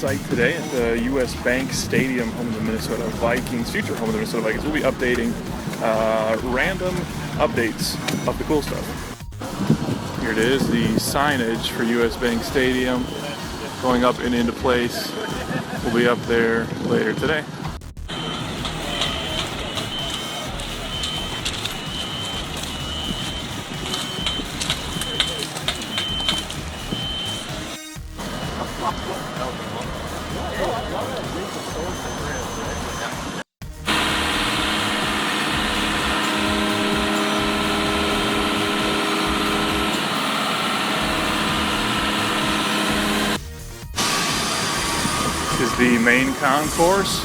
site today at the U.S. Bank Stadium, home of the Minnesota Vikings, future home of the Minnesota Vikings. We'll be updating random updates of the cool stuff. Here it is, the signage for U.S. Bank Stadium going up and into place. We'll be up there later today. This is the main concourse.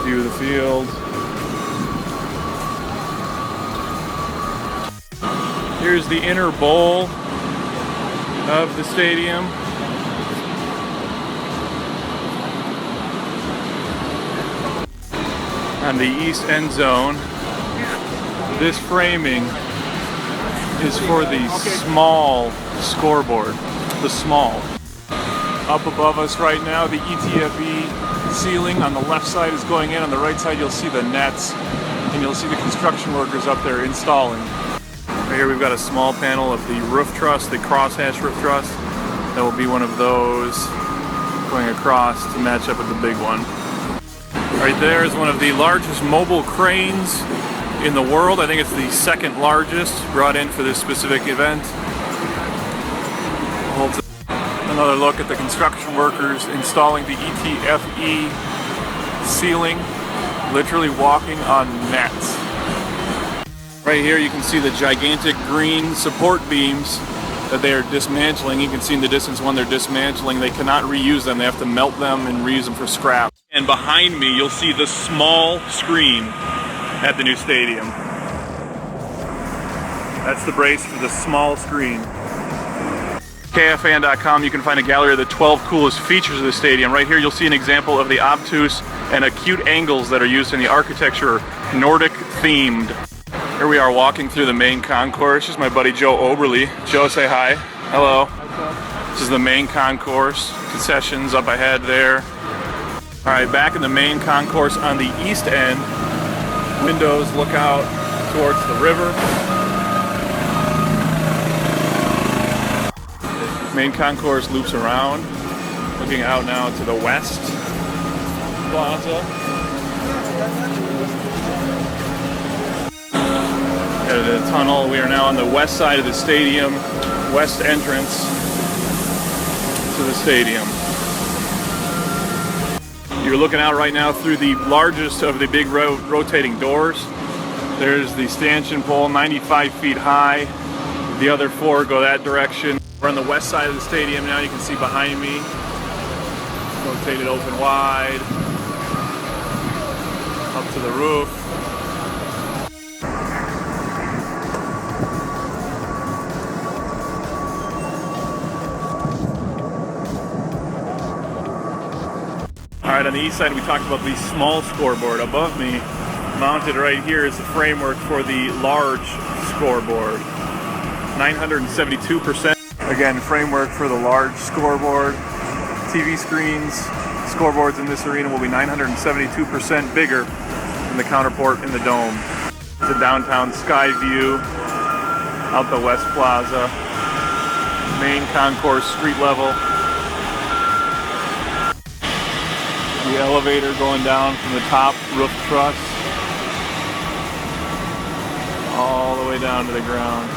View of the field. Here's the inner bowl of the stadium. On the east end zone, this framing is for the small scoreboard, the small. Up above us right now, the ETFE ceiling on the left side is going in. On the right side, you'll see the nets, and you'll see the construction workers up there installing. Right here, we've got a small panel of the roof truss, the crosshatch roof truss. That will be one of those going across to match up with the big one. Right there is one of the largest mobile cranes in the world. I think it's the second largest brought in for this specific event. Another look at the construction workers installing the ETFE ceiling, literally walking on nets. Right here you can see the gigantic green support beams that they are dismantling. You can see in the distance when they're dismantling, they cannot reuse them. They have to melt them and reuse them for scrap. And behind me, you'll see the small screen at the new stadium. That's the brace for the small screen. KFAN.com, you can find a gallery of the 12 coolest features of the stadium. Right here you'll see an example of the obtuse and acute angles that are used in the architecture, Nordic themed. Here we are walking through the main concourse. This is my buddy Joe Oberly. Joe, say hi. Hello. This is the main concourse. Concessions up ahead there. Alright, back in the main concourse on the east end. Windows look out towards the river. Main concourse loops around, looking out now to the west plaza. Got the tunnel. We are now on the west side of the stadium, west entrance to the stadium. You're looking out right now through the largest of the big rotating doors. There's the stanchion pole, 95 feet high. The other four go that direction. We're on the west side of the stadium now. You can see behind me. Rotated open wide. Up to the roof. Alright, on the east side we talked about the small scoreboard. Above me, mounted right here, is the framework for the large scoreboard. 972%. Again, framework for the large scoreboard. TV screens, scoreboards in this arena will be 972% bigger than the counterpart in the dome. The downtown sky view out the West Plaza. Main concourse street level. The elevator going down from the top roof truss all the way down to the ground.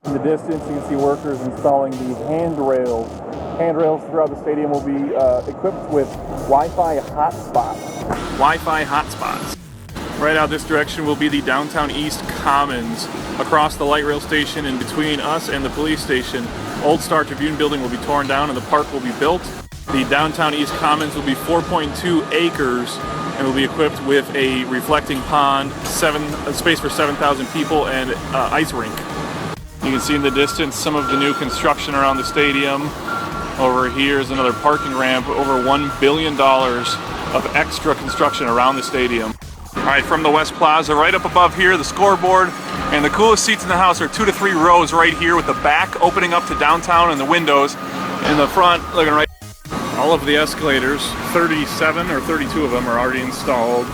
In the distance, you can see workers installing the handrails. Handrails throughout the stadium will be equipped with Wi-Fi hotspots. Wi-Fi hotspots. Right out this direction will be the Downtown East Commons. Across the light rail station and between us and the police station, Old Star Tribune building will be torn down and the park will be built. The Downtown East Commons will be 4.2 acres and will be equipped with a reflecting pond, space for 7,000 people, and ice rink. You can see in the distance some of the new construction around the stadium. Over here is another parking ramp, over $1 billion of extra construction around the stadium. All right, from the West Plaza, right up above here, the scoreboard, and the coolest seats in the house are 2 to 3 rows right here with the back opening up to downtown and the windows. In the front, looking right All of the escalators, 37 or 32 of them, are already installed,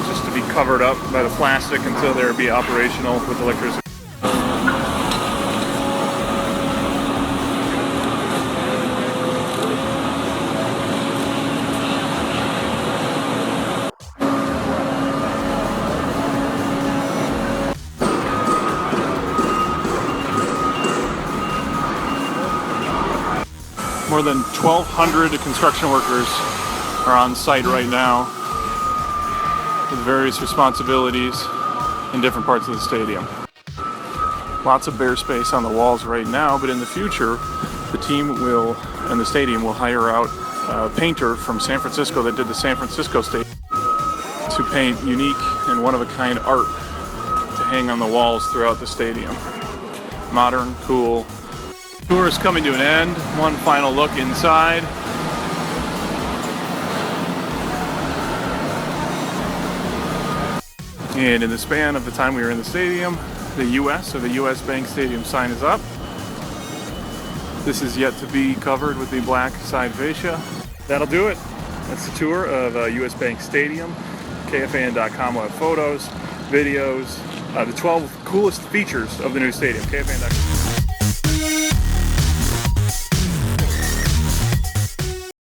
just to be covered up by the plastic until they'll be operational with electricity. More than 1,200 construction workers are on site right now with various responsibilities in different parts of the stadium. Lots of bare space on the walls right now, but in the future, the team will, and the stadium will hire out a painter from San Francisco that did the San Francisco Stadium to paint unique and one-of-a-kind art to hang on the walls throughout the stadium. Modern, cool. Tour is coming to an end. One final look inside. And in the span of the time we were in the stadium, the US, or the US Bank Stadium sign is up. This is yet to be covered with the black side fascia. That'll do it. That's the tour of US Bank Stadium. KFAN.com will have photos, videos, the 12 coolest features of the new stadium. KFAN.com.